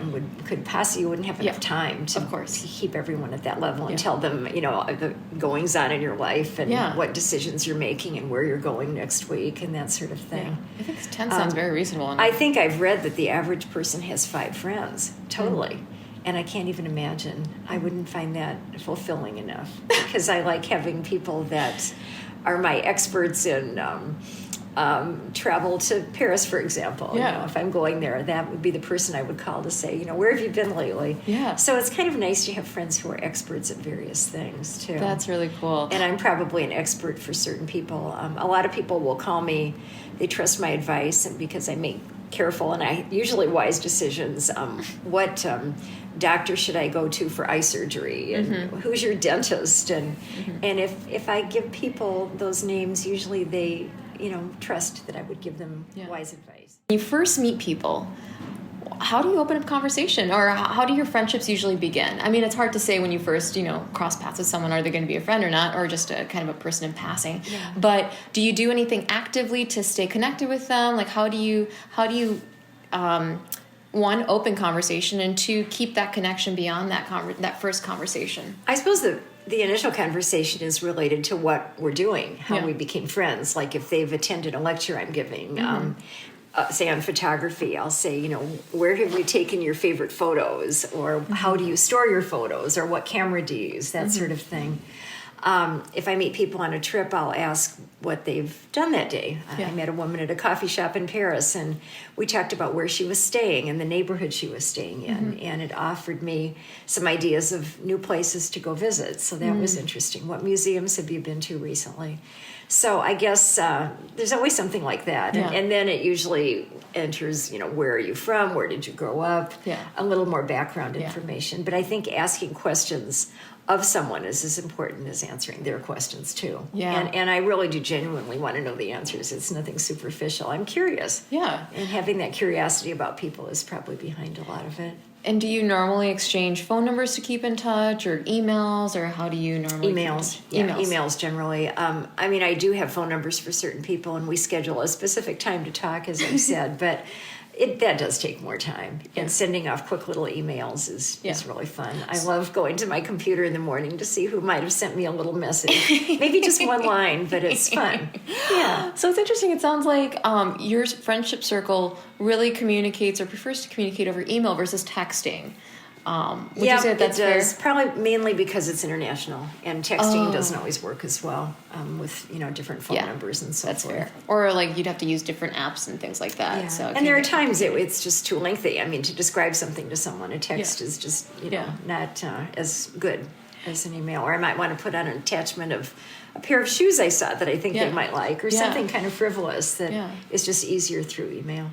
you wouldn't have enough time to keep everyone at that level and tell them, the goings on in your life and what decisions you're making and where you're going next week and that sort of thing. Yeah. I think 10 sounds very reasonable. I think I've read that the average person has 5 friends, totally. And I can't even imagine. I wouldn't find that fulfilling enough because I like having people that are my experts in travel to Paris, for example. If I'm going there, that would be the person I would call to say, where have you been lately? Yeah. So it's kind of nice to have friends who are experts at various things, too. That's really cool. And I'm probably an expert for certain people. A lot of people will call me, they trust my advice, and because I make careful and I usually wise decisions. What doctor should I go to for eye surgery? And who's your dentist? And if I give people those names, usually they trust that I would give them wise advice. When you first meet people, how do you open up conversation, or how do your friendships usually begin? I mean, it's hard to say when you first, cross paths with someone, are they going to be a friend or not, or just a kind of a person in passing. Yeah. But do you do anything actively to stay connected with them? Like, how do you one, open conversation, and 2, keep that connection beyond that first conversation? I suppose the initial conversation is related to what we're doing, how we became friends. Like if they've attended a lecture I'm giving, say on photography, I'll say, where have you taken your favorite photos? Or how do you store your photos? Or what camera do you use? That sort of thing. If I meet people on a trip, I'll ask what they've done that day. I met a woman at a coffee shop in Paris, and we talked about where she was staying and the neighborhood she was staying in, and it offered me some ideas of new places to go visit. So that was interesting. What museums have you been to recently? So I guess there's always something like that. And then it usually enters, where are you from? Where did you grow up? A little more background information. But I think asking questions of someone is as important as answering their questions too. And I really do genuinely want to know the answers. It's nothing superficial. I'm curious. And having that curiosity about people is probably behind a lot of it. And do you normally exchange phone numbers to keep in touch, or emails, or how do you normally emails generally. I do have phone numbers for certain people, and we schedule a specific time to talk, as I said, but that does take more time. And sending off quick little emails is really fun. I love going to my computer in the morning to see who might have sent me a little message. Maybe just one line, but it's fun. So it's interesting. It sounds like your friendship circle really communicates or prefers to communicate over email versus texting. Would you say that's it does. fair? Probably mainly because it's international, and texting doesn't always work as well with different phone numbers and so that's forth. Fair. Or like you'd have to use different apps and things like that. So and there are times it's just too lengthy. To describe something to someone, a text is just not as good as an email. Or I might want to put on an attachment of a pair of shoes I saw that I think they might like, or something kind of frivolous that is just easier through email.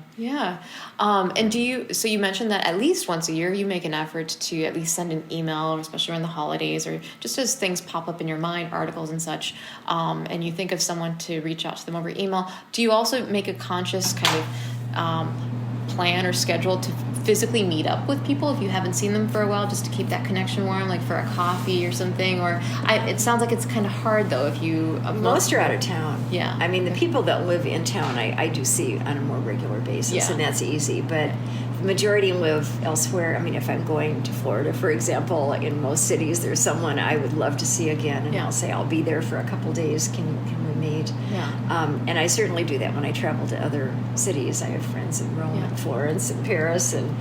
And so you mentioned that at least once a year you make an effort to at least send an email, especially around the holidays, or just as things pop up in your mind, articles and such, and you think of someone to reach out to them over email. Do you also make a conscious kind of plan or schedule to physically meet up with people if you haven't seen them for a while, just to keep that connection warm, like for a coffee or something? Or it sounds like it's kind of hard though if you most are out of town. Yeah, I mean the people that live in town I do see on a more regular basis, and that's easy. But the majority live elsewhere. I mean, if I'm going to Florida, for example, in most cities there's someone I would love to see again, and I'll say I'll be there for a couple days. Can we meet? And I certainly do that when I travel to other cities. I have friends in Rome and Florence and Paris and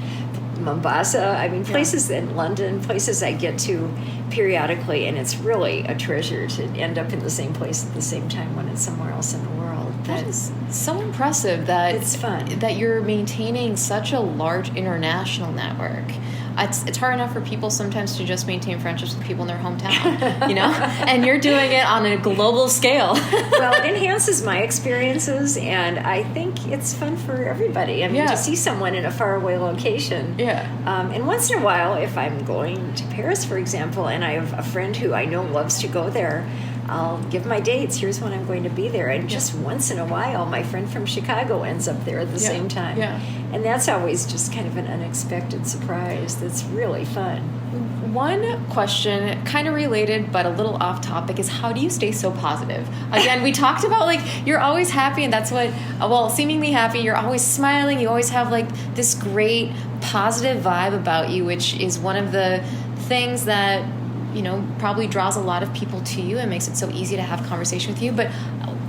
Mombasa. I mean, places in London, places I get to periodically, and it's really a treasure to end up in the same place at the same time when it's somewhere else in the world. That is so impressive that it's fun that you're maintaining such a large international network. It's hard enough for people sometimes to just maintain friendships with people in their hometown, you know? And you're doing it on a global scale. Well, it enhances my experiences, and I think it's fun for everybody. I mean, to see someone in a faraway location. And once in a while, if I'm going to Paris, for example, and I have a friend who I know loves to go there, I'll give my dates. Here's when I'm going to be there. And just once in a while, my friend from Chicago ends up there at the same time. And that's always just kind of an unexpected surprise that's really fun. One question, kind of related but a little off topic, is how do you stay so positive? Again, we talked about, like, you're always happy, and that's what, well, seemingly happy. You're always smiling. You always have, like, this great positive vibe about you, which is one of the things that, you know, probably draws a lot of people to you and makes it so easy to have conversation with you. But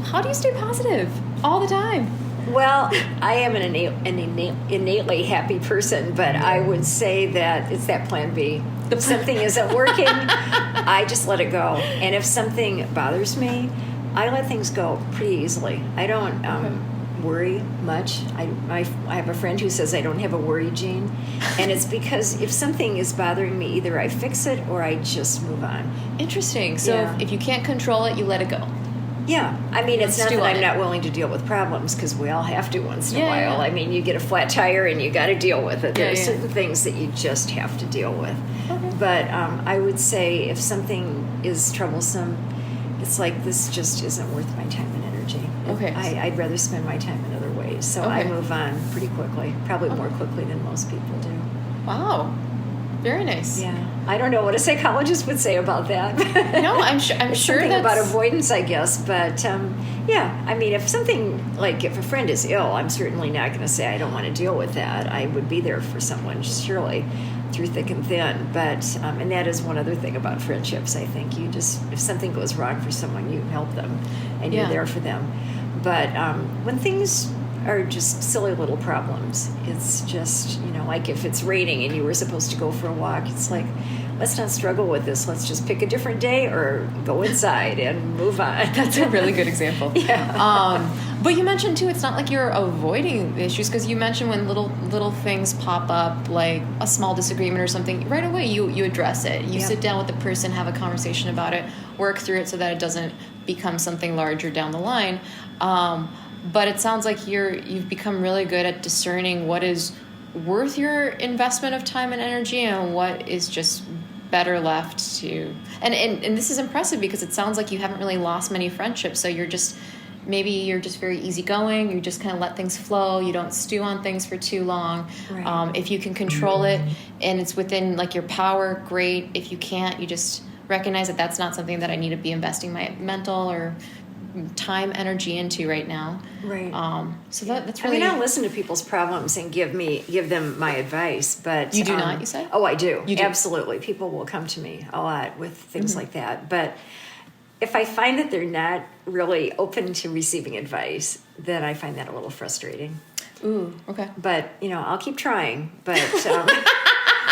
how do you stay positive all the time? Well, I am an innately happy person, but I would say that it's that plan B. If something isn't working, I just let it go. And if something bothers me, I let things go pretty easily. I don't worry much. I have a friend who says I don't have a worry gene, and it's because if something is bothering me, either I fix it or I just move on. Interesting. So if you can't control it, you let it go. Yeah, I mean, it's not that I'm not willing to deal with problems, because we all have to once in a while. I mean, you get a flat tire and you got to deal with it. There are certain things that you just have to deal with. But I would say if something is troublesome, it's like, this just isn't worth my time and energy. I'd rather spend my time in other ways. So I move on pretty quickly, probably more quickly than most people do. Wow. Very nice. Yeah. I don't know what a psychologist would say about that. No, I'm sure something that's about avoidance, I guess. But I mean, if something, like if a friend is ill, I'm certainly not going to say I don't want to deal with that. I would be there for someone, surely, through thick and thin. But and that is one other thing about friendships. I think you just, if something goes wrong for someone, you help them and you're there for them. But when things are just silly little problems, it's just, you know, like if it's raining and you were supposed to go for a walk, it's like, let's not struggle with this. Let's just pick a different day or go inside and move on. That's a really good example. But you mentioned too, it's not like you're avoiding the issues, because you mentioned when little things pop up, like a small disagreement or something, right away you address it. You sit down with the person, have a conversation about it, work through it so that it doesn't become something larger down the line. But it sounds like you've become really good at discerning what is worth your investment of time and energy and what is just better left to. And this is impressive, because it sounds like you haven't really lost many friendships. So you're just very easygoing. You just kind of let things flow. You don't stew on things for too long. Right. If you can control it and it's within like your power, great. If you can't, you just recognize that that's not something that I need to be investing my mental or time, energy into right now. Right. So that's really. I mean, I'll listen to people's problems and give them my advice, but you do not. You say? Oh, I do. You do. Absolutely. People will come to me a lot with things like that, but if I find that they're not really open to receiving advice, then I find that a little frustrating. Ooh. Okay. But I'll keep trying. But.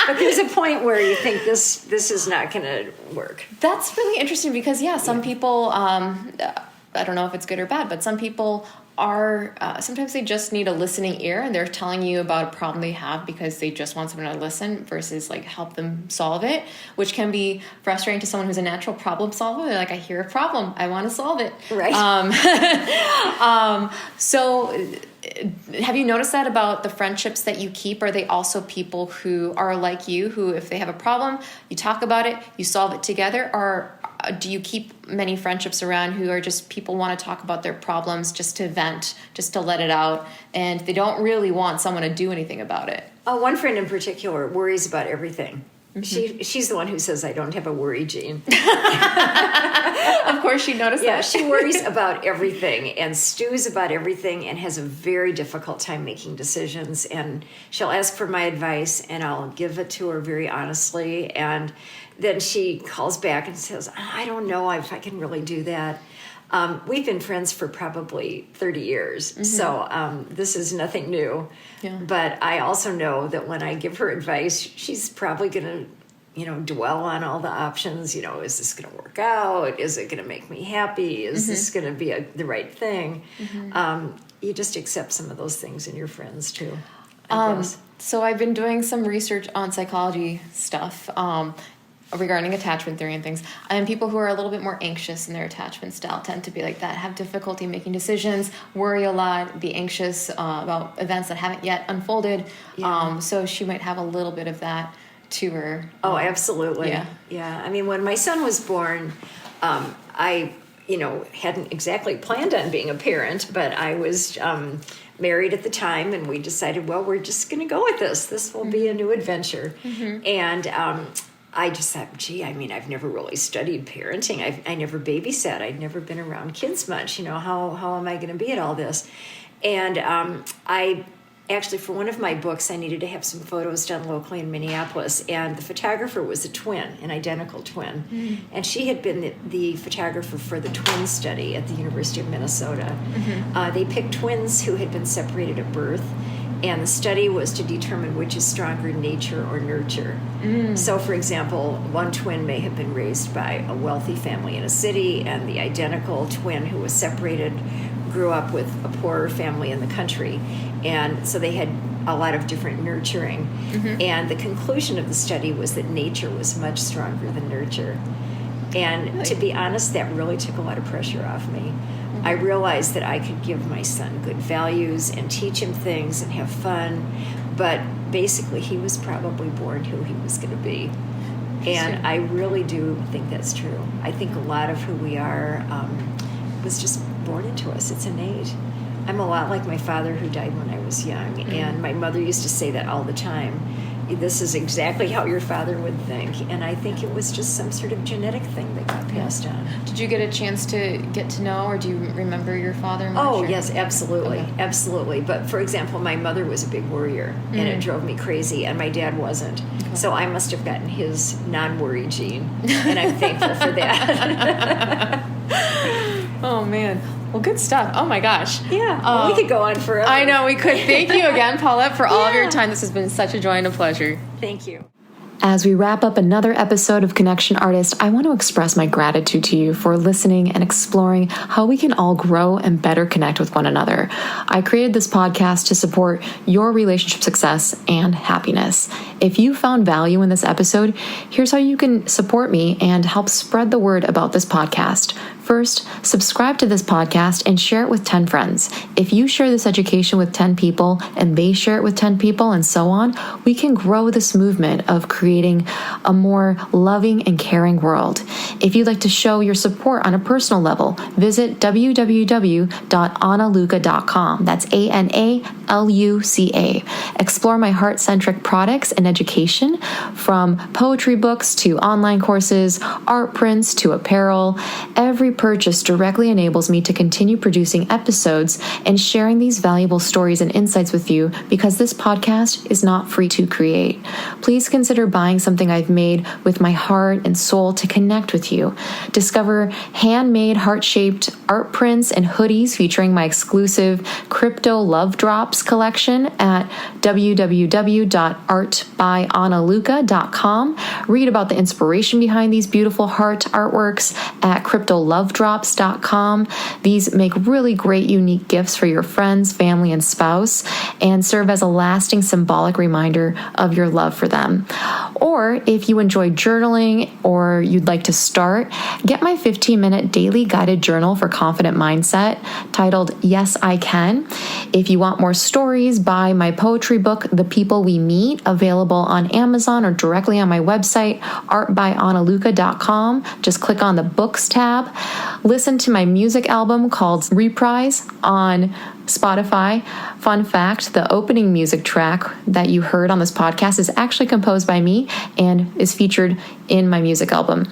But there's a point where you think this is not going to work. That's really interesting, because some people, I don't know if it's good or bad, but some people are, sometimes they just need a listening ear, and they're telling you about a problem they have because they just want someone to listen versus like help them solve it, which can be frustrating to someone who's a natural problem solver. They're like, I hear a problem, I want to solve it. Right. So have you noticed that about the friendships that you keep? Are they also people who are like you, who if they have a problem, you talk about it, you solve it together? Or do you keep many friendships around who are just people want to talk about their problems just to vent, just to let it out, and they don't really want someone to do anything about it? One friend in particular worries about everything. She's the one who says I don't have a worry gene. Of course, she noticed that. Yeah, she worries about everything and stews about everything and has a very difficult time making decisions. And she'll ask for my advice, and I'll give it to her very honestly. And then she calls back and says, I don't know if I can really do that. We've been friends for probably 30 years, so this is nothing new. Yeah. But I also know that when I give her advice, she's probably going to, dwell on all the options. Is this going to work out? Is it going to make me happy? Is this going to be the right thing? You just accept some of those things in your friends too, I guess. So I've been doing some research on psychology stuff. Regarding attachment theory and things, and people who are a little bit more anxious in their attachment style tend to be like that, have difficulty making decisions, worry a lot, be anxious about events that haven't yet unfolded. Yeah. So she might have a little bit of that to her. Oh, absolutely. Yeah. I mean, when my son was born, I hadn't exactly planned on being a parent, but I was married at the time, and we decided, well, we're just going to go with this. This will be a new adventure. And I just thought, I've never really studied parenting. I never babysat. I'd never been around kids much. How am I going to be at all this? And I actually, for one of my books, I needed to have some photos done locally in Minneapolis. And the photographer was a twin, an identical twin. And she had been the photographer for the twin study at the University of Minnesota. They picked twins who had been separated at birth. And the study was to determine which is stronger, nature or nurture. So, for example, one twin may have been raised by a wealthy family in a city, and the identical twin who was separated grew up with a poorer family in the country. And so they had a lot of different nurturing. And the conclusion of the study was that nature was much stronger than nurture. And to be honest, that really took a lot of pressure off me. I realized that I could give my son good values and teach him things and have fun, but basically he was probably born who he was going to be. And I really do think that's true. I think a lot of who we are was just born into us. It's innate. I'm a lot like my father, who died when I was young, and my mother used to say that all the time. This is exactly how your father would think. And I think it was just some sort of genetic thing that got passed on. Did you get a chance to get to know, or do you remember your father much? Oh, yes, absolutely. Okay. Absolutely. But, for example, my mother was a big worrier, and it drove me crazy, and my dad wasn't. Okay. So I must have gotten his non-worry gene, and I'm thankful for that. Oh, man. Well, good stuff. Oh, my gosh. Yeah. We could go on forever. I know we could. Thank you again, Paulette, for all of your time. This has been such a joy and a pleasure. Thank you. As we wrap up another episode of Connection Artist, I want to express my gratitude to you for listening and exploring how we can all grow and better connect with one another. I created this podcast to support your relationship success and happiness. If you found value in this episode, here's how you can support me and help spread the word about this podcast. First, subscribe to this podcast and share it with 10 friends. If you share this education with 10 people and they share it with 10 people and so on, we can grow this movement of creating a more loving and caring world. If you'd like to show your support on a personal level, visit www.analuca.com. That's ANALUCA. Explore my heart-centric products and education, from poetry books to online courses, art prints to apparel. Every purchase directly enables me to continue producing episodes and sharing these valuable stories and insights with you, because this podcast is not free to create. Please consider buying something I've made with my heart and soul to connect with you. Discover handmade heart-shaped art prints and hoodies featuring my exclusive Crypto Love Drops collection at www.artbyanaluca.com. Read about the inspiration behind these beautiful heart artworks at Crypto Love lovedrops.com. These make really great, unique gifts for your friends, family, and spouse, and serve as a lasting symbolic reminder of your love for them. Or if you enjoy journaling or you'd like to start, get my 15-minute daily guided journal for confident mindset titled Yes, I Can. If you want more stories, buy my poetry book, The People We Meet, available on Amazon or directly on my website, artbyanaluka.com. Just click on the Books tab. Listen to my music album called Reprise on Spotify. Fun fact, the opening music track that you heard on this podcast is actually composed by me and is featured in my music album.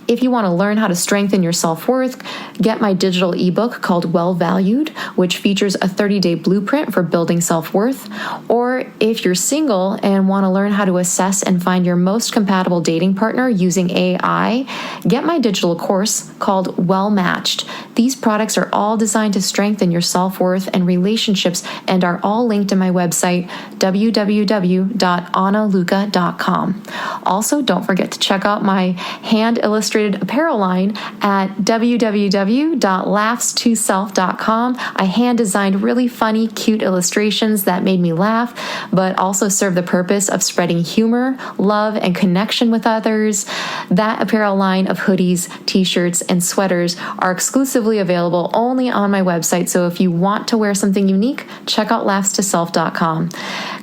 If you want to learn how to strengthen your self-worth, get my digital ebook called Well Valued, which features a 30-day blueprint for building self-worth. Or if you're single and want to learn how to assess and find your most compatible dating partner using AI, get my digital course called Well Matched. These products are all designed to strengthen your self-worth and relationships and are all linked in my website, www.analuka.com. Also, don't forget to check out my hand-illustrated apparel line at www.laughs2self.com. I hand-designed really funny, cute illustrations that made me laugh, but also serve the purpose of spreading humor, love, and connection with others. That apparel line of hoodies, t-shirts, and sweaters are exclusively available only on my website, so if you want to wear something unique, check out laughs2self.com.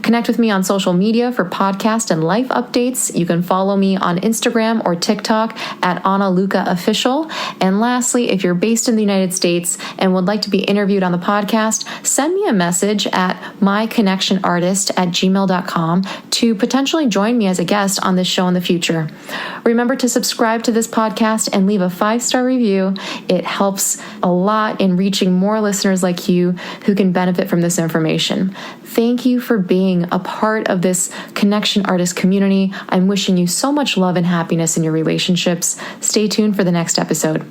Connect with me on social media for podcast and life updates. You can follow me on Instagram or TikTok at Analuka Official. And lastly, if you're based in the United States and would like to be interviewed on the podcast, send me a message at myconnectionartist@gmail.com to potentially join me as a guest on this show in the future. Remember to subscribe to this podcast and leave a 5-star review. It helps a lot in reaching more listeners like you who can benefit from this information. Thank you for being a part of this Connection Artist community. I'm wishing you so much love and happiness in your relationships. Stay tuned for the next episode.